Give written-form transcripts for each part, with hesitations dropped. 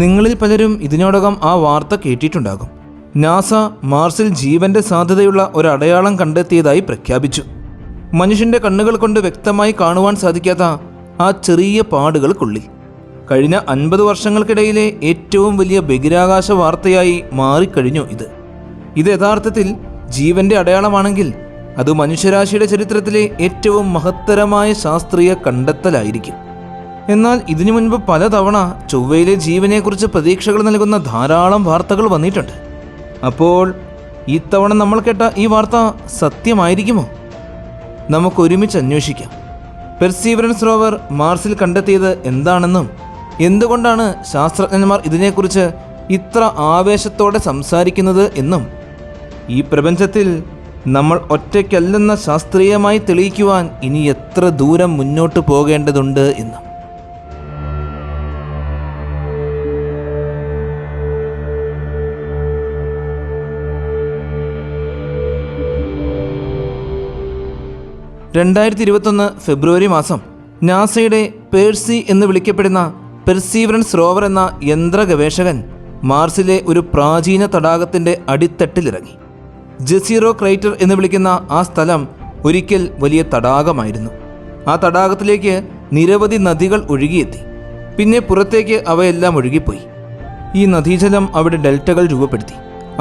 നിങ്ങളിൽ പലരും ഇതിനോടകം ആ വാർത്ത കേട്ടിട്ടുണ്ടാകും. നാസ മാർസിൽ ജീവന്റെ സാധ്യതയുള്ള ഒരടയാളം കണ്ടെത്തിയതായി പ്രഖ്യാപിച്ചു. മനുഷ്യന്റെ കണ്ണുകൾ കൊണ്ട് വ്യക്തമായി കാണുവാൻ സാധിക്കാത്ത ആ ചെറിയ പാടുകൾക്കുള്ളിൽ. കഴിഞ്ഞ 50 വർഷങ്ങൾക്കിടയിലെ ഏറ്റവും വലിയ ബഹിരാകാശ വാർത്തയായി മാറിക്കഴിഞ്ഞു ഇത് യഥാർത്ഥത്തിൽ ജീവന്റെ അടയാളമാണെങ്കിൽ അത് മനുഷ്യരാശിയുടെ ചരിത്രത്തിലെ ഏറ്റവും മഹത്തരമായ ശാസ്ത്രീയ കണ്ടെത്തലായിരിക്കും. എന്നാൽ ഇതിനു മുൻപ് പലതവണ ചൊവ്വയിലെ ജീവനെക്കുറിച്ച് പ്രതീക്ഷകൾ നൽകുന്ന ധാരാളം വാർത്തകൾ വന്നിട്ടുണ്ട്. അപ്പോൾ ഇത്തവണ നമ്മൾ കേട്ട ഈ വാർത്ത സത്യമായിരിക്കുമോ? നമുക്കൊരുമിച്ച് അന്വേഷിക്കാം. പെർസീവറൻസ് റോവർ മാർസിൽ കണ്ടെത്തിയത് എന്താണെന്നും എന്തുകൊണ്ടാണ് ശാസ്ത്രജ്ഞന്മാർ ഇതിനെക്കുറിച്ച് ഇത്ര ആവേശത്തോടെ സംസാരിക്കുന്നത് എന്നും ഈ പ്രപഞ്ചത്തിൽ നമ്മൾ ഒറ്റയ്ക്കല്ലെന്ന ശാസ്ത്രീയമായി തെളിയിക്കുവാൻ ഇനി എത്ര ദൂരം മുന്നോട്ട് പോകേണ്ടതുണ്ട് എന്നും. ഫെബ്രുവരി 2021 മാസം നാസയുടെ പേഴ്സി എന്ന് വിളിക്കപ്പെടുന്ന പെർസീവറൻസ് റോവർ എന്ന യന്ത്ര ഗവേഷകൻ മാർസിലെ ഒരു പ്രാചീന തടാകത്തിൻ്റെ അടിത്തട്ടിലിറങ്ങി. ജസീറോ ക്രൈറ്റർ എന്ന് വിളിക്കുന്ന ആ സ്ഥലം ഒരിക്കൽ വലിയ തടാകമായിരുന്നു. ആ തടാകത്തിലേക്ക് നിരവധി നദികൾ ഒഴുകിയെത്തി. പിന്നെ പുറത്തേക്ക് അവയെല്ലാം ഒഴുകിപ്പോയി. ഈ നദീജലം അവിടെ ഡെൽറ്റകൾ രൂപപ്പെടുത്തി.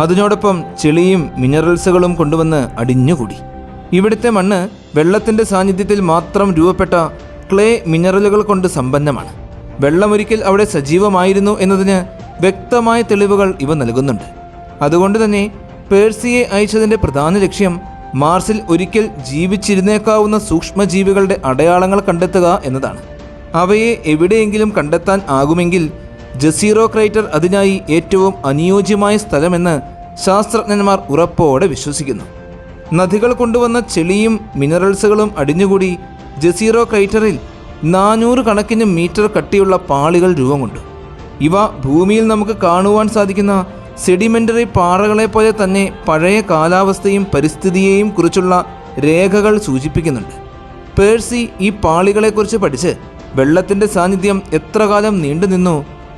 അതിനോടൊപ്പം ചെളിയും മിനറൽസുകളും കൊണ്ടുവന്ന് അടിഞ്ഞുകൂടി. ഇവിടുത്തെ മണ്ണ് വെള്ളത്തിൻ്റെ സാന്നിധ്യത്തിൽ മാത്രം രൂപപ്പെട്ട ക്ലേ മിനറലുകൾ കൊണ്ട് സമ്പന്നമാണ്. വെള്ളമൊരിക്കൽ അവിടെ സജീവമായിരുന്നു എന്നതിന് വ്യക്തമായ തെളിവുകൾ ഇവ നൽകുന്നുണ്ട്. അതുകൊണ്ട് തന്നെ പേഴ്സിയെ അയച്ചതിൻ്റെ പ്രധാന ലക്ഷ്യം മാർസിൽ ഒരിക്കൽ ജീവിച്ചിരുന്നേക്കാവുന്ന സൂക്ഷ്മജീവികളുടെ അടയാളങ്ങൾ കണ്ടെത്തുക എന്നതാണ്. അവയെ എവിടെയെങ്കിലും കണ്ടെത്താൻ ആകുമെങ്കിൽ ജസീറോ ക്രൈറ്റർ അതിനായി ഏറ്റവും അനുയോജ്യമായ സ്ഥലമെന്ന് ശാസ്ത്രജ്ഞന്മാർ ഉറപ്പോടെ വിശ്വസിക്കുന്നു. നദികൾ കൊണ്ടുവന്ന ചെളിയും മിനറൽസുകളും അടിഞ്ഞുകൂടി ജസീറോ ക്രൈറ്ററിൽ 400 കണക്കിന് മീറ്റർ കട്ടിയുള്ള പാളികൾ രൂപം കൊണ്ടു. ഇവ ഭൂമിയിൽ നമുക്ക് കാണുവാൻ സാധിക്കുന്ന സെഡിമെൻ്ററി പാറകളെ പോലെ തന്നെ പഴയ കാലാവസ്ഥയും പരിസ്ഥിതിയെയും കുറിച്ചുള്ള രേഖകൾ സൂചിപ്പിക്കുന്നുണ്ട്. പേഴ്സി ഈ പാളികളെക്കുറിച്ച് പഠിച്ച് വെള്ളത്തിൻ്റെ സാന്നിധ്യം എത്ര കാലം നീണ്ടുനിന്നു,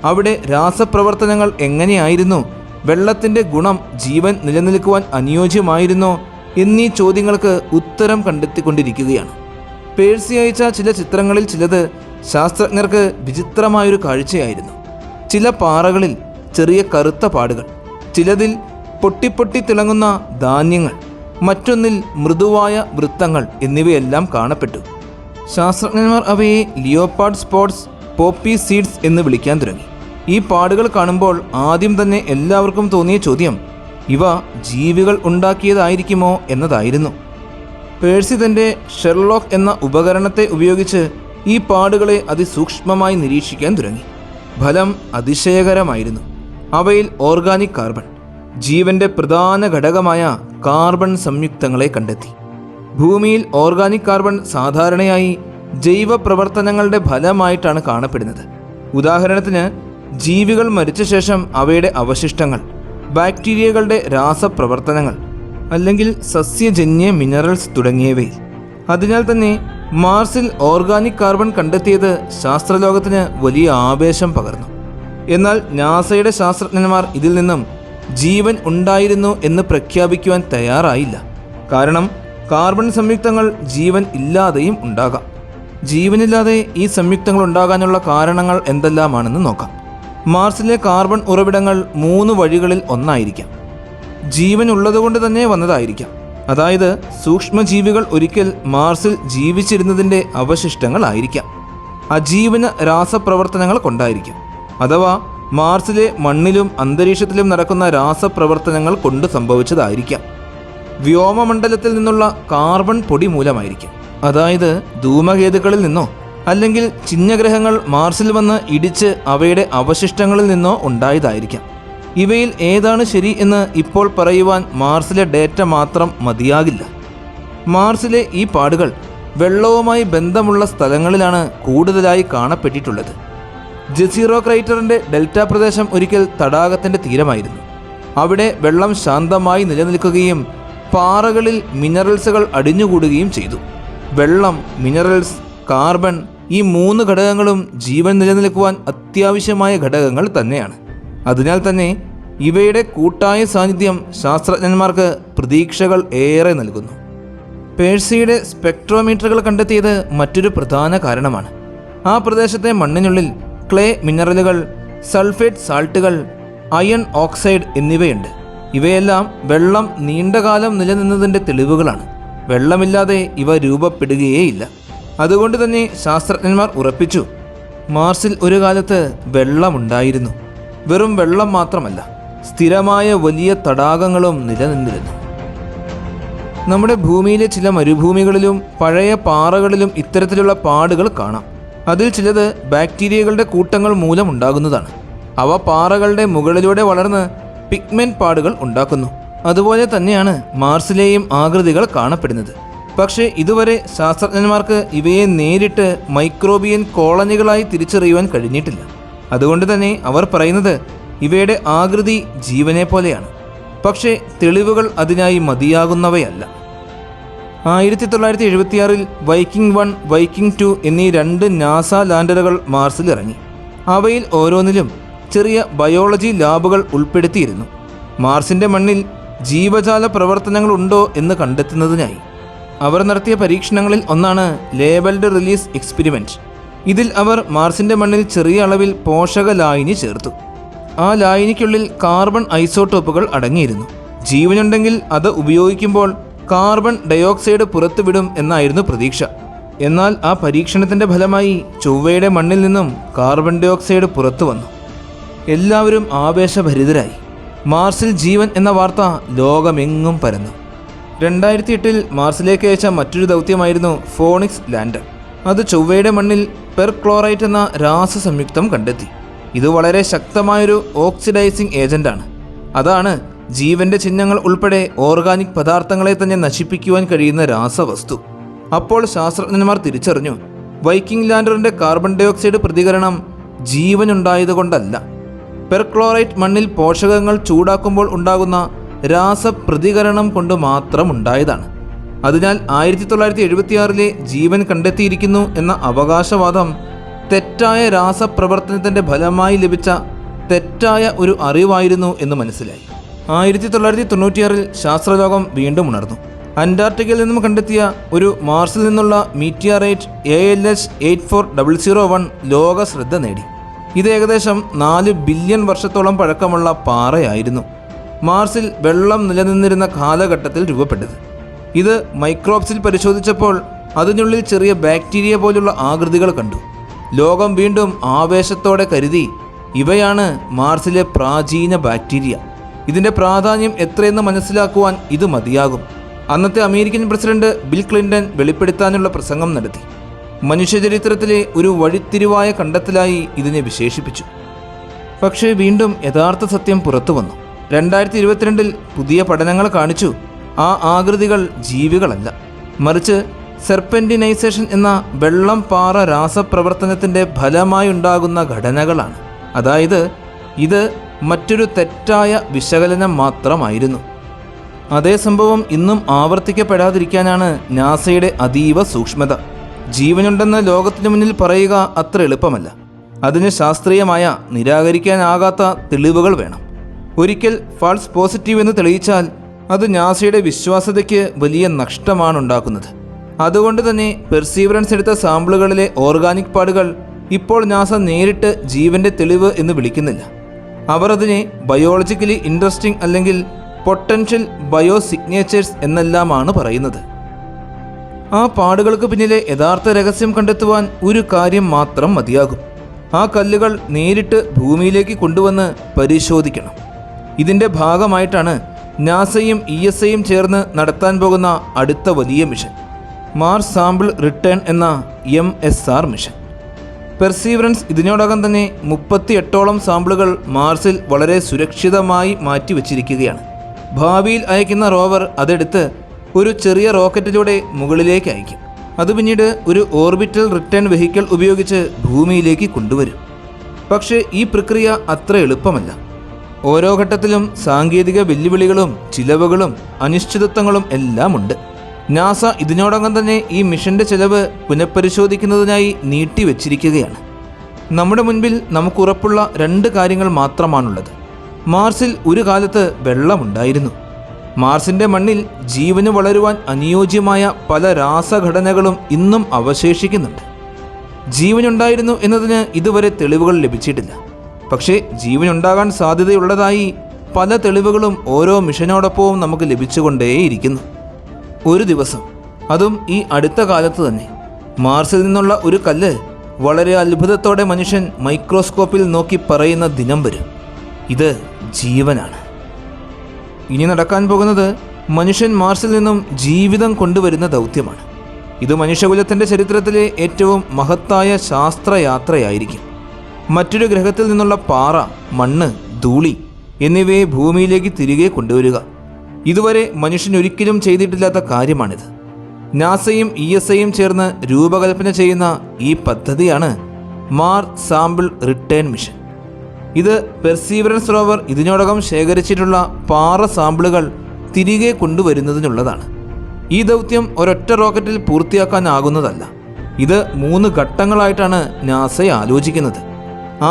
അവിടെ രാസപ്രവർത്തനങ്ങൾ എങ്ങനെയായിരുന്നു, വെള്ളത്തിൻ്റെ ഗുണം ജീവൻ നിലനിൽക്കുവാൻ അനുയോജ്യമായിരുന്നോ എന്നീ ചോദ്യങ്ങൾക്ക് ഉത്തരം കണ്ടെത്തിക്കൊണ്ടിരിക്കുകയാണ്. പേഴ്സി അയച്ച ചില ചിത്രങ്ങളിൽ ചിലത് ശാസ്ത്രജ്ഞർക്ക് വിചിത്രമായൊരു കാഴ്ചയായിരുന്നു. ചില പാറകളിൽ ചെറിയ കറുത്ത പാടുകൾ, ചിലതിൽ പൊട്ടിപ്പൊട്ടി തിളങ്ങുന്ന ധാന്യങ്ങൾ, മറ്റൊന്നിൽ മൃദുവായ വൃത്തങ്ങൾ എന്നിവയെല്ലാം കാണപ്പെട്ടു. ശാസ്ത്രജ്ഞന്മാർ അവയെ ലിയോപാർഡ് സ്പോട്ട്സ്, പോപ്പി സീഡ്സ് എന്ന് വിളിക്കാൻ തുടങ്ങി. ഈ പാടുകൾ കാണുമ്പോൾ ആദ്യം തന്നെ എല്ലാവർക്കും തോന്നിയ ചോദ്യം ഇവ ജീവികൾ ഉണ്ടാക്കിയതായിരിക്കുമോ എന്നതായിരുന്നു. പേഴ്സി തൻ്റെ ഷെർലോക്ക് എന്ന ഉപകരണത്തെ ഉപയോഗിച്ച് ഈ പാടുകളെ അതിസൂക്ഷ്മമായി നിരീക്ഷിക്കാൻ തുടങ്ങി. ഫലം അതിശയകരമായിരുന്നു. അവയിൽ ഓർഗാനിക് കാർബൺ, ജീവന്റെ പ്രധാന ഘടകമായ കാർബൺ സംയുക്തങ്ങളെ കണ്ടെത്തി. ഭൂമിയിൽ ഓർഗാനിക് കാർബൺ സാധാരണയായി ജൈവ പ്രവർത്തനങ്ങളുടെ ഫലമായിട്ടാണ് കാണപ്പെടുന്നത്. ഉദാഹരണത്തിന്, ജീവികൾ മരിച്ച ശേഷം അവയുടെ അവശിഷ്ടങ്ങൾ, ബാക്ടീരിയകളുടെ രാസപ്രവർത്തനങ്ങൾ, അല്ലെങ്കിൽ സസ്യജന്യ മിനറൽസ് തുടങ്ങിയവയിൽ. അതിനാൽ തന്നെ മാർസിൽ ഓർഗാനിക് കാർബൺ കണ്ടെത്തിയത് ശാസ്ത്രലോകത്തിന് വലിയ ആവേശം പകർന്നു. എന്നാൽ നാസയുടെ ശാസ്ത്രജ്ഞന്മാർ ഇതിൽ നിന്നും ജീവൻ ഉണ്ടായിരുന്നു എന്ന് പ്രഖ്യാപിക്കുവാൻ തയ്യാറായില്ല. കാരണം കാർബൺ സംയുക്തങ്ങൾ ജീവൻ ഇല്ലാതെയും ഉണ്ടാകാം. ജീവനില്ലാതെ ഈ സംയുക്തങ്ങൾ ഉണ്ടാകാനുള്ള കാരണങ്ങൾ എന്തെല്ലാമാണെന്ന് നോക്കാം. മാർസിലെ കാർബൺ ഉറവിടങ്ങൾ 3 വഴികളിൽ ഒന്നായിരിക്കാം. ജീവൻ ഉള്ളതുകൊണ്ട് തന്നെ വന്നതായിരിക്കാം. അതായത് സൂക്ഷ്മജീവികൾ ഒരിക്കൽ മാർസിൽ ജീവിച്ചിരുന്നതിൻ്റെ അവശിഷ്ടങ്ങളായിരിക്കാം. അജീവന രാസപ്രവർത്തനങ്ങൾ കൊണ്ടായിരിക്കാം. അഥവാ മാർസിലെ മണ്ണിലും അന്തരീക്ഷത്തിലും നടക്കുന്ന രാസപ്രവർത്തനങ്ങൾ കൊണ്ട് സംഭവിച്ചതായിരിക്കാം. വ്യോമമണ്ഡലത്തിൽ നിന്നുള്ള കാർബൺ പൊടി മൂലമായിരിക്കും. അതായത് ധൂമകേതുക്കളിൽ നിന്നോ അല്ലെങ്കിൽ ചിഹ്നഗ്രഹങ്ങൾ മാർസിൽ വന്ന് ഇടിച്ച് അവയുടെ അവശിഷ്ടങ്ങളിൽ നിന്നോ ഉണ്ടായതായിരിക്കാം. ഇവയിൽ ഏതാണ് ശരി എന്ന് ഇപ്പോൾ പറയുവാൻ മാർസിലെ ഡേറ്റ മാത്രം മതിയാകില്ല. മാർസിലെ ഈ പാടുകൾ വെള്ളവുമായി ബന്ധമുള്ള സ്ഥലങ്ങളിലാണ് കൂടുതലായി കാണപ്പെട്ടിട്ടുള്ളത്. ജസീറോ ക്രൈറ്ററിൻ്റെ ഡെൽറ്റ പ്രദേശം ഒരിക്കൽ തടാകത്തിൻ്റെ തീരമായിരുന്നു. അവിടെ വെള്ളം ശാന്തമായി നിലനിൽക്കുകയും പാറകളിൽ മിനറൽസുകൾ അടിഞ്ഞുകൂടുകയും ചെയ്തു. വെള്ളം, മിനറൽസ്, കാർബൺ, ഈ 3 ഘടകങ്ങളും ജീവൻ നിലനിൽക്കുവാൻ അത്യാവശ്യമായ ഘടകങ്ങൾ തന്നെയാണ്. അതിനാൽ തന്നെ ഇവയുടെ കൂട്ടായ സാന്നിധ്യം ശാസ്ത്രജ്ഞന്മാർക്ക് പ്രതീക്ഷകൾ ഏറെ നൽകുന്നു. പേഴ്സിയുടെ സ്പെക്ട്രോമീറ്ററുകൾ കണ്ടെത്തിയത് മറ്റൊരു പ്രധാന കാരണമാണ്. ആ പ്രദേശത്തെ മണ്ണിനുള്ളിൽ ക്ലേ മിനറലുകൾ, സൾഫേറ്റ് സാൾട്ടുകൾ, അയൺ ഓക്സൈഡ് എന്നിവയുണ്ട്. ഇവയെല്ലാം വെള്ളം നീണ്ടകാലം നിലനിന്നതിൻ്റെ തെളിവുകളാണ്. വെള്ളമില്ലാതെ ഇവ രൂപപ്പെടുകയേയില്ല. അതുകൊണ്ട് തന്നെ ശാസ്ത്രജ്ഞന്മാർ ഉറപ്പിച്ചു, മാർസിൽ ഒരു കാലത്ത് വെള്ളമുണ്ടായിരുന്നു. വെറും വെള്ളം മാത്രമല്ല, സ്ഥിരമായ വലിയ തടാകങ്ങളും നിലനിന്നിരുന്നു. നമ്മുടെ ഭൂമിയിലെ ചില മരുഭൂമികളിലും പഴയ പാറകളിലും ഇത്തരത്തിലുള്ള പാടുകൾ കാണാം. അതിൽ ചിലത് ബാക്ടീരിയകളുടെ കൂട്ടങ്ങൾ മൂലമുണ്ടാകുന്നതാണ്. അവ പാറകളുടെ മുകളിലൂടെ വളർന്ന് പിഗ്മെന്റ് പാടുകൾ ഉണ്ടാക്കുന്നു. അതുപോലെ തന്നെയാണ് മാർസിലെയും ആകൃതികൾ കാണപ്പെടുന്നത്. പക്ഷേ ഇതുവരെ ശാസ്ത്രജ്ഞന്മാർക്ക് ഇവയെ നേരിട്ട് മൈക്രോബിയൻ കോളനികളായി തിരിച്ചറിയുവാൻ കഴിഞ്ഞിട്ടില്ല. അതുകൊണ്ട് തന്നെ അവർ പറയുന്നത് ഇവയുടെ ആകൃതി ജീവനെ പോലെയാണ്. പക്ഷേ തെളിവുകൾ അതിനായി മതിയാകുന്നവയല്ല. 1976 വൈക്കിംഗ് 1, വൈക്കിംഗ് 2 എന്നീ 2 നാസ ലാൻഡറുകൾ മാർസിൽ ഇറങ്ങി. അവയിൽ ഓരോന്നിലും ചെറിയ ബയോളജി ലാബുകൾ ഉൾപ്പെടുത്തിയിരുന്നു. മാർസിൻ്റെ മണ്ണിൽ ജീവജാല പ്രവർത്തനങ്ങളുണ്ടോ എന്ന് കണ്ടെത്തുന്നതിനായി അവർ നടത്തിയ പരീക്ഷണങ്ങളിൽ ഒന്നാണ് ലേബൽഡ് റിലീസ് എക്സ്പെരിമെൻറ്റ്. ഇതിൽ അവർ മാർസിൻ്റെ മണ്ണിൽ ചെറിയ അളവിൽ പോഷക ലായനി ചേർത്തു. ആ ലായനിക്കുള്ളിൽ കാർബൺ ഐസോട്ടോപ്പുകൾ അടങ്ങിയിരുന്നു. ജീവനുണ്ടെങ്കിൽ അത് ഉപയോഗിക്കുമ്പോൾ കാർബൺ ഡയോക്സൈഡ് പുറത്തുവിടും എന്നായിരുന്നു പ്രതീക്ഷ. എന്നാൽ ആ പരീക്ഷണത്തിൻ്റെ ഫലമായി ചൊവ്വയുടെ മണ്ണിൽ നിന്നും കാർബൺ ഡയോക്സൈഡ് പുറത്തു വന്നു. എല്ലാവരും ആവേശഭരിതരായി. മാർസിൽ ജീവൻ എന്ന വാർത്ത ലോകമെങ്ങും പരന്നു. 2008 മാർസിലേക്ക് അയച്ച മറ്റൊരു ദൗത്യമായിരുന്നു ഫോണിക്സ് ലാൻഡർ. അത് ചൊവ്വയുടെ മണ്ണിൽ പെർക്ലോറൈറ്റ് എന്ന രാസസംയുക്തം കണ്ടെത്തി. ഇത് വളരെ ശക്തമായൊരു ഓക്സിഡൈസിംഗ് ഏജന്റാണ്. അതാണ് ജീവന്റെ ചിഹ്നങ്ങൾ ഉൾപ്പെടെ ഓർഗാനിക് പദാർത്ഥങ്ങളെ തന്നെ നശിപ്പിക്കുവാൻ കഴിയുന്ന രാസവസ്തു. അപ്പോൾ ശാസ്ത്രജ്ഞന്മാർ തിരിച്ചറിഞ്ഞു, വൈക്കിംഗ് ലാൻഡറിന്റെ കാർബൺ ഡയോക്സൈഡ് പ്രതികരണം ജീവനുണ്ടായതുകൊണ്ടല്ല, പെർക്ലോറൈറ്റ് മണ്ണിൽ പോഷകങ്ങൾ ചൂടാക്കുമ്പോൾ ഉണ്ടാകുന്ന രാസപ്രതികരണം കൊണ്ട് മാത്രം ഉണ്ടായതാണ്. അതിനാൽ 1976 ജീവൻ കണ്ടെത്തിയിരിക്കുന്നു എന്ന അവകാശവാദം തെറ്റായ രാസപ്രവർത്തനത്തിൻ്റെ ഫലമായി ലഭിച്ച തെറ്റായ ഒരു അറിവായിരുന്നു എന്ന് മനസ്സിലായി. 1996 ശാസ്ത്രലോകം വീണ്ടും ഉണർന്നു. അന്റാർട്ടിക്കയിൽ നിന്നും കണ്ടെത്തിയ ഒരു മാർസിൽ നിന്നുള്ള മീറ്റിയറൈറ്റ് ALH 84001 ലോക ശ്രദ്ധ നേടി. ഇത് ഏകദേശം 4 ബില്യൺ വർഷത്തോളം പഴക്കമുള്ള പാറയായിരുന്നു. മാർസിൽ വെള്ളം നിലനിന്നിരുന്ന കാലഘട്ടത്തിൽ രൂപപ്പെട്ടത്. ഇത് മൈക്രോബ്സിൽ പരിശോധിച്ചപ്പോൾ അതിനുള്ളിൽ ചെറിയ ബാക്ടീരിയ പോലുള്ള ആകൃതികൾ കണ്ടു. ലോകം വീണ്ടും ആവേശത്തോടെ കരുതി, ഇവയാണ് മാർസിലെ പ്രാചീന ബാക്ടീരിയ. ഇതിൻ്റെ പ്രാധാന്യം എത്രയെന്ന് മനസ്സിലാക്കുവാൻ ഇത് മതിയാകും. അന്നത്തെ അമേരിക്കൻ പ്രസിഡന്റ് ബിൽ ക്ലിൻ്റൺ വെളിപ്പെടുത്താനുള്ള പ്രസംഗം നടത്തി. മനുഷ്യചരിത്രത്തിലെ ഒരു വഴിത്തിരിവായ കണ്ടെത്തലായി ഇതിനെ വിശേഷിപ്പിച്ചു. പക്ഷേ വീണ്ടും യഥാർത്ഥ സത്യം പുറത്തു വന്നു. 2022 പുതിയ പഠനങ്ങൾ കാണിച്ചു, ആ ആകൃതികൾ ജീവികളല്ല, മറിച്ച് സെർപെൻറ്റിനൈസേഷൻ എന്ന വെള്ളം പാറ രാസപ്രവർത്തനത്തിൻ്റെ ഫലമായുണ്ടാകുന്ന ഘടനകളാണ്. അതായത് ഇത് മറ്റൊരു തെറ്റായ വിശകലനം മാത്രമായിരുന്നു. അതേ സംഭവം ഇന്നും ആവർത്തിക്കപ്പെടാതിരിക്കാനാണ് നാസയുടെ അതീവ സൂക്ഷ്മത. ജീവനുണ്ടെന്ന് ലോകത്തിന് മുന്നിൽ പറയുക അത്ര എളുപ്പമല്ല. അതിന് ശാസ്ത്രീയമായ നിരാകരിക്കാനാകാത്ത തെളിവുകൾ വേണം. ഒരിക്കൽ ഫാൾസ് പോസിറ്റീവ് എന്ന് തെളിയിച്ചാൽ അത് നാസയുടെ വിശ്വാസ്യതയ്ക്ക് വലിയ നഷ്ടമാണ് ഉണ്ടാക്കുന്നത്. അതുകൊണ്ട് തന്നെ പെർസീവറൻസ് എടുത്ത സാമ്പിളുകളിലെ ഓർഗാനിക് പാടുകൾ ഇപ്പോൾ നാസ നേരിട്ട് ജീവന്റെ തെളിവ് എന്ന് വിളിക്കുന്നില്ല. അവർ അതിനെ ബയോളജിക്കലി ഇൻട്രസ്റ്റിംഗ് അല്ലെങ്കിൽ പൊട്ടൻഷ്യൽ ബയോ സിഗ്നേച്ചേഴ്സ് എന്നെല്ലാമാണ് പറയുന്നത്. ആ പാടുകൾക്ക് പിന്നിലെ യഥാർത്ഥ രഹസ്യം കണ്ടെത്തുവാൻ ഒരു കാര്യം മാത്രം മതിയാകും. ആ കല്ലുകൾ നേരിട്ട് ഭൂമിയിലേക്ക് കൊണ്ടുവന്ന് പരിശോധിക്കണം. ഇതിൻ്റെ ഭാഗമായിട്ടാണ് നാസയും ESAയും ചേർന്ന് നടത്താൻ പോകുന്ന അടുത്ത വലിയ മിഷൻ, മാർസ് സാമ്പിൾ റിട്ടേൺ എന്ന MSR മിഷൻ. പെർസീവറൻസ് ഇതിനോടകം തന്നെ 38ഓളം സാമ്പിളുകൾ മാർസിൽ വളരെ സുരക്ഷിതമായി മാറ്റിവെച്ചിരിക്കുകയാണ്. ഭാവിയിൽ അയക്കുന്ന റോവർ അതെടുത്ത് ഒരു ചെറിയ റോക്കറ്റിലൂടെ മുകളിലേക്ക് അയക്കും. അത് പിന്നീട് ഒരു ഓർബിറ്റൽ റിട്ടേൺ വെഹിക്കിൾ ഉപയോഗിച്ച് ഭൂമിയിലേക്ക് കൊണ്ടുവരും. പക്ഷേ ഈ പ്രക്രിയ അത്ര എളുപ്പമല്ല. ഓരോ ഘട്ടത്തിലും സാങ്കേതിക വെല്ലുവിളികളും ചിലവുകളും അനിശ്ചിതത്വങ്ങളും എല്ലാം ഉണ്ട്. നാസ ഇതിനോടകം തന്നെ ഈ മിഷന്റെ ചെലവ് പുനഃപരിശോധിക്കുന്നതിനായി നീട്ടിവെച്ചിരിക്കുകയാണ്. നമ്മുടെ മുൻപിൽ നമുക്കുറപ്പുള്ള 2 കാര്യങ്ങൾ മാത്രമാണുള്ളത്. മാർസിൽ ഒരു കാലത്ത് വെള്ളമുണ്ടായിരുന്നു. മാർസിന്റെ മണ്ണിൽ ജീവന് വളരുവാൻ അനുയോജ്യമായ പല രാസഘടനകളും ഇന്നും അവശേഷിക്കുന്നുണ്ട്. ജീവനുണ്ടായിരുന്നു എന്നതിന് ഇതുവരെ തെളിവുകൾ ലഭിച്ചിട്ടില്ല. പക്ഷേ ജീവനുണ്ടാകാൻ സാധ്യതയുള്ളതായി പല തെളിവുകളും ഓരോ മിഷനോടൊപ്പവും നമുക്ക് ലഭിച്ചുകൊണ്ടേയിരിക്കുന്നു. ഒരു ദിവസം, അതും ഈ അടുത്ത കാലത്ത് തന്നെ, മാർസിൽ നിന്നുള്ള ഒരു കല്ല് വളരെ അത്ഭുതത്തോടെ മനുഷ്യൻ മൈക്രോസ്കോപ്പിൽ നോക്കി പറയുന്ന ദിനം വരും. ഇത് ജീവനാണ്. ഇനി നടക്കാൻ പോകുന്നത് മനുഷ്യൻ മാർസിൽ നിന്നും ജീവിതം കൊണ്ടുവരുന്ന ദൗത്യമാണ്. ഇത് മനുഷ്യകുലത്തിൻ്റെ ചരിത്രത്തിലെ ഏറ്റവും മഹത്തായ ശാസ്ത്രയാത്രയായിരിക്കും. മറ്റൊരു ഗ്രഹത്തിൽ നിന്നുള്ള പാറ, മണ്ണ്, ധൂളി എന്നിവയെ ഭൂമിയിലേക്ക് തിരികെ കൊണ്ടുവരിക. ഇതുവരെ മനുഷ്യൻ ഒരിക്കലും ചെയ്തിട്ടില്ലാത്ത കാര്യമാണിത്. നാസയും ESAയും ചേർന്ന് രൂപകൽപ്പന ചെയ്യുന്ന ഈ പദ്ധതിയാണ് മാർസ് സാമ്പിൾ റിട്ടേൺ മിഷൻ. ഇത് പെർസീവറൻസ് റോവർ ഇതിനോടകം ശേഖരിച്ചിട്ടുള്ള പാറ സാമ്പിളുകൾ തിരികെ കൊണ്ടുവരുന്നതിനുള്ളതാണ്. ഈ ദൗത്യം ഒരൊറ്റ റോക്കറ്റിൽ പൂർത്തിയാക്കാനാകുന്നതല്ല. ഇത് 3 ഘട്ടങ്ങളായിട്ടാണ് നാസ ആലോചിക്കുന്നത്.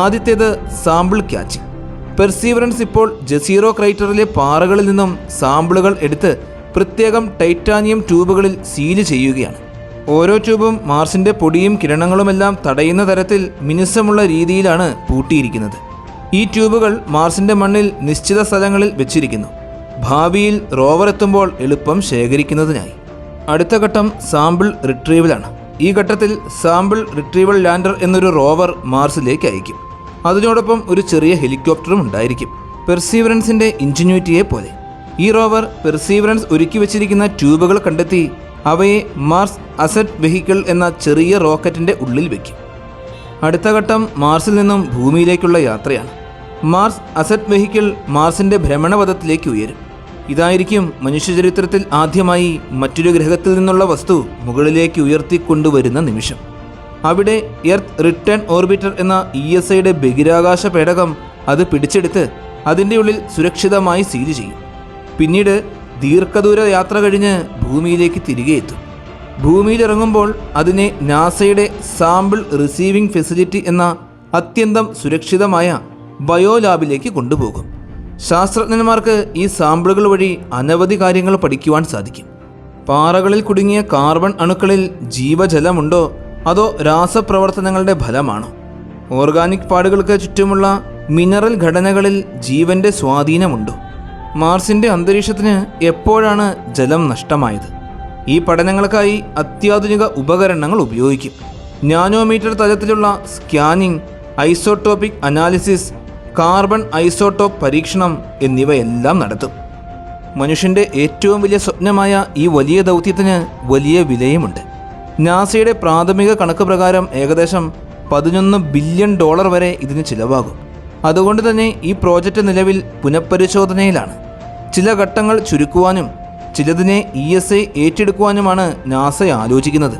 ആദ്യത്തേത് സാമ്പിൾ ക്യാച്ചിങ്. പെർസീവറൻസ് ഇപ്പോൾ ജസീറോ ക്രൈറ്ററിലെ പാറകളിൽ നിന്നും സാമ്പിളുകൾ എടുത്ത് പ്രത്യേകം ടൈറ്റാനിയം ട്യൂബുകളിൽ സീല് ചെയ്യുകയാണ്. ഓരോ ട്യൂബും മാർസിൻ്റെ പൊടിയും കിരണങ്ങളുമെല്ലാം തടയുന്ന തരത്തിൽ മിനുസമുള്ള രീതിയിലാണ് പൂട്ടിയിരിക്കുന്നത്. ഈ ട്യൂബുകൾ മാർസിൻ്റെ മണ്ണിൽ നിശ്ചിത സ്ഥലങ്ങളിൽ വെച്ചിരിക്കുന്നു, ഭാവിയിൽ റോവർ എത്തുമ്പോൾ എളുപ്പം ശേഖരിക്കുന്നതിനായി. അടുത്ത ഘട്ടം സാമ്പിൾ റിട്രീവലാണ്. ഈ ഘട്ടത്തിൽ സാമ്പിൾ റിട്രീവൽ ലാൻഡർ എന്നൊരു റോവർ മാർസിലേക്ക് അയക്കും. അതിനോടൊപ്പം ഒരു ചെറിയ ഹെലികോപ്റ്ററും ഉണ്ടായിരിക്കും, പെർസീവറൻസിൻ്റെ ഇൻജിന്യൂറ്റിയെ പോലെ. ഈ റോവർ പെർസീവറൻസ് ഒരുക്കി വച്ചിരിക്കുന്ന ട്യൂബുകൾ കണ്ടെത്തി അവയെ മാർസ് അസറ്റ് വെഹിക്കിൾ എന്ന ചെറിയ റോക്കറ്റിൻ്റെ ഉള്ളിൽ വയ്ക്കും. അടുത്ത ഘട്ടം മാർസിൽ നിന്നും ഭൂമിയിലേക്കുള്ള യാത്രയാണ്. മാർസ് അസറ്റ് വെഹിക്കിൾ മാർസിൻ്റെ ഭ്രമണപഥത്തിലേക്ക് ഉയരും. ഇതായിരിക്കും മനുഷ്യചരിത്രത്തിൽ ആദ്യമായി മറ്റൊരു ഗ്രഹത്തിൽ നിന്നുള്ള വസ്തു മുകളിലേക്ക് ഉയർത്തിക്കൊണ്ടുവരുന്ന നിമിഷം. അവിടെ എർത്ത് റിട്ടേൺ ഓർബിറ്റർ എന്ന ESAയുടെ ബഹിരാകാശ പേടകം അത് പിടിച്ചെടുത്ത് അതിൻ്റെ ഉള്ളിൽ സുരക്ഷിതമായി സീൽ ചെയ്യും. പിന്നീട് ദീർഘദൂര യാത്ര കഴിഞ്ഞ് ഭൂമിയിലേക്ക് തിരികെ എത്തും. ഭൂമിയിലിറങ്ങുമ്പോൾ അതിനെ നാസയുടെ സാമ്പിൾ റിസീവിംഗ് ഫെസിലിറ്റി എന്ന അത്യന്തം സുരക്ഷിതമായ ബയോലാബിലേക്ക് കൊണ്ടുപോകും. ശാസ്ത്രജ്ഞന്മാർക്ക് ഈ സാമ്പിളുകൾ വഴി അനവധി കാര്യങ്ങൾ പഠിക്കുവാൻ സാധിക്കും. പാറകളിൽ കുടുങ്ങിയ കാർബൺ അണുക്കളിൽ ജീവജലമുണ്ടോ അതോ രാസപ്രവർത്തനങ്ങളുടെ ഫലമാണോ? ഓർഗാനിക് പാടുകൾക്ക് ചുറ്റുമുള്ള മിനറൽ ഘടനകളിൽ ജീവൻ്റെ സ്വാധീനമുണ്ടോ? മാർസിൻ്റെ അന്തരീക്ഷത്തിന് എപ്പോഴാണ് ജലം നഷ്ടമായത്? ഈ പഠനങ്ങൾക്കായി അത്യാധുനിക ഉപകരണങ്ങൾ ഉപയോഗിക്കും. നാനോമീറ്റർ തലത്തിലുള്ള scanning, isotopic analysis, carbon isotope പരീക്ഷണം എന്നിവയെല്ലാം നടത്തും. മനുഷ്യൻ്റെ ഏറ്റവും വലിയ സ്വപ്നമായ ഈ വലിയ ദൗത്യത്തിന് വലിയ വിലയുമുണ്ട്. നാസയുടെ പ്രാഥമിക കണക്ക് പ്രകാരം ഏകദേശം $11 ബില്യൺ വരെ ഇതിന് ചിലവാകും. അതുകൊണ്ട് തന്നെ ഈ പ്രോജക്റ്റ് നിലവിൽ പുനഃപരിശോധനയിലാണ്. ചില ഘട്ടങ്ങൾ ചുരുക്കുവാനും ചിലതിനെ ESA ഏറ്റെടുക്കുവാനുമാണ് നാസ ആലോചിക്കുന്നത്.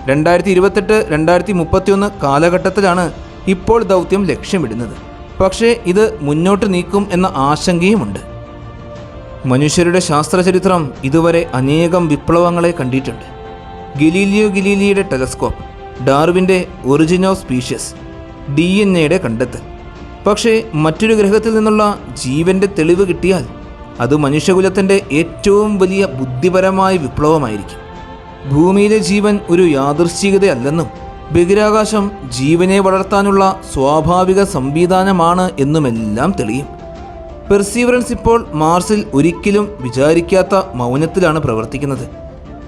2028-2031 കാലഘട്ടത്തിലാണ് ഇപ്പോൾ ദൗത്യം ലക്ഷ്യമിടുന്നത്. പക്ഷേ ഇത് മുന്നോട്ട് നീക്കും എന്ന ആശങ്കയുമുണ്ട്. മനുഷ്യരുടെ ശാസ്ത്രചരിത്രം ഇതുവരെ അനേകം വിപ്ലവങ്ങളെ കണ്ടിട്ടുണ്ട്. ഗലീലിയോ ഗലീലിയുടെ ടെലസ്കോപ്പ്, ഡാർവിൻ്റെ ഒറിജിൻ ഓഫ് സ്പീഷ്യസ്, DNA കണ്ടെത്തൽ. പക്ഷേ മറ്റൊരു ഗ്രഹത്തിൽ നിന്നുള്ള ജീവൻ്റെ തെളിവ് കിട്ടിയാൽ അത് മനുഷ്യകുലത്തിൻ്റെ ഏറ്റവും വലിയ ബുദ്ധിപരമായ വിപ്ലവമായിരിക്കും. ഭൂമിയിലെ ജീവൻ ഒരു യാദൃശ്ചികതയല്ലെന്നും ബഹിരാകാശം ജീവനെ വളർത്താനുള്ള സ്വാഭാവിക സംവിധാനമാണ് എന്നുമെല്ലാം തെളിയും. പെർസീവറൻസ് ഇപ്പോൾ മാർസിൽ ഒരിക്കലും വിചാരിക്കാത്ത മൗനത്തിലാണ് പ്രവർത്തിക്കുന്നത്.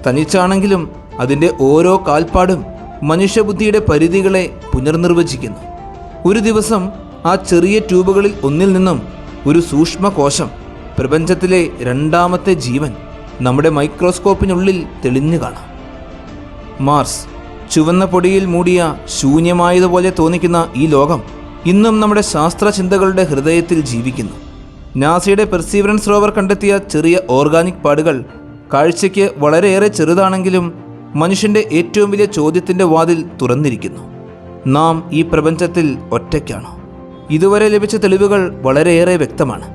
തനിച്ചാണെങ്കിലും അതിൻ്റെ ഓരോ കാൽപ്പാടും മനുഷ്യബുദ്ധിയുടെ പരിധികളെ പുനർനിർവചിക്കുന്നു. ഒരു ദിവസം ആ ചെറിയ ട്യൂബുകളിൽ ഒന്നിൽ നിന്നും ഒരു സൂക്ഷ്മകോശം, പ്രപഞ്ചത്തിലെ 2ാമത്തെ ജീവൻ, നമ്മുടെ മൈക്രോസ്കോപ്പിനുള്ളിൽ തെളിഞ്ഞു കാണാം. മാർസ്, ചുവന്ന പൊടിയിൽ മൂടിയ ശൂന്യമായതുപോലെ തോന്നിക്കുന്ന ഈ ലോകം ഇന്നും നമ്മുടെ ശാസ്ത്രചിന്തകളുടെ ഹൃദയത്തിൽ ജീവിക്കുന്നു. നാസയുടെ പെർസീവറൻസ് റോവർ കണ്ടെത്തിയ ചെറിയ ഓർഗാനിക് പാടുകൾ കാഴ്ചയ്ക്ക് വളരെയേറെ ചെറുതാണെങ്കിലും മനുഷ്യൻ്റെ ഏറ്റവും വലിയ ചോദ്യത്തിൻ്റെ വാതിൽ തുറന്നിരിക്കുന്നു. നാം ഈ പ്രപഞ്ചത്തിൽ ഒറ്റയ്ക്കാണോ? ഇതുവരെ ലഭിച്ച തെളിവുകൾ വളരെയേറെ വ്യക്തമാണ്.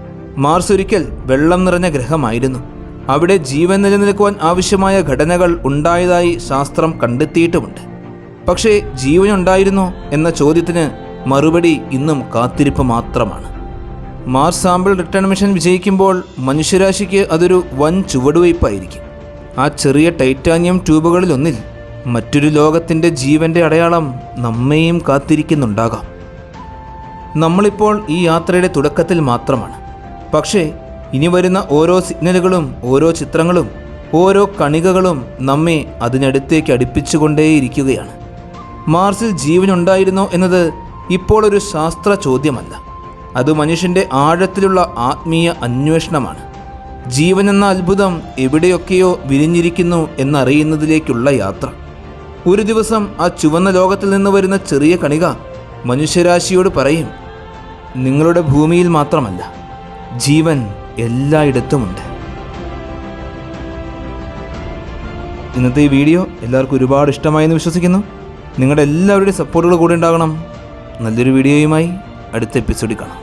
മാർസ് ഒരിക്കൽ വെള്ളം നിറഞ്ഞ ഗ്രഹമായിരുന്നു. അവിടെ ജീവൻ നിലനിൽക്കുവാൻ ആവശ്യമായ ഘടനകൾ ഉണ്ടായതായി ശാസ്ത്രം കണ്ടെത്തിയിട്ടുമുണ്ട്. പക്ഷേ ജീവനുണ്ടായിരുന്നോ എന്ന ചോദ്യത്തിന് മറുപടി ഇന്നും കാത്തിരിപ്പ് മാത്രമാണ്. മാർസ് സാമ്പിൾ റിട്ടേൺ മിഷൻ വിജയിക്കുമ്പോൾ മനുഷ്യരാശിക്ക് അതൊരു വൻ ചുവടുവയ്പ്പായിരിക്കും. ആ ചെറിയ ടൈറ്റാനിയം ട്യൂബുകളിലൊന്നിൽ മറ്റൊരു ലോകത്തിൻ്റെ ജീവൻ്റെ അടയാളം നമ്മെയും കാത്തിരിക്കുന്നുണ്ടാകാം. നമ്മളിപ്പോൾ ഈ യാത്രയുടെ തുടക്കത്തിൽ മാത്രമാണ്. പക്ഷേ ഇനി വരുന്ന ഓരോ സിഗ്നലുകളും, ഓരോ ചിത്രങ്ങളും, ഓരോ കണികകളും നമ്മെ അതിനടുത്തേക്ക് അടുപ്പിച്ചുകൊണ്ടേയിരിക്കുകയാണ്. മാർസിൽ ജീവനുണ്ടായിരുന്നോ എന്നത് ഇപ്പോൾ ഒരു ശാസ്ത്ര ചോദ്യമല്ല. അത് മനുഷ്യൻ്റെ ആഴത്തിലുള്ള ആത്മീയ അന്വേഷണമാണ്. ജീവൻ എന്ന അത്ഭുതം എവിടെയൊക്കെയോ വിരിഞ്ഞിരിക്കുന്നു എന്നറിയുന്നതിലേക്കുള്ള യാത്ര. ഒരു ദിവസം ആ ചുവന്ന ലോകത്തിൽ നിന്ന് വരുന്ന ചെറിയ കണിക മനുഷ്യരാശിയോട് പറയും, നിങ്ങളുടെ ഭൂമിയിൽ മാത്രമല്ല, ജീവൻ എല്ലായിടത്തുമുണ്ട്. ഇന്നത്തെ ഈ വീഡിയോ എല്ലാവർക്കും ഒരുപാട് ഇഷ്ടമായെന്ന് വിശ്വസിക്കുന്നു. നിങ്ങളുടെ എല്ലാവരുടെയും സപ്പോർട്ടുകൾ കൂടെ ഉണ്ടാകണം. നല്ലൊരു വീഡിയോയുമായി അടുത്ത എപ്പിസോഡിൽ കാണാം.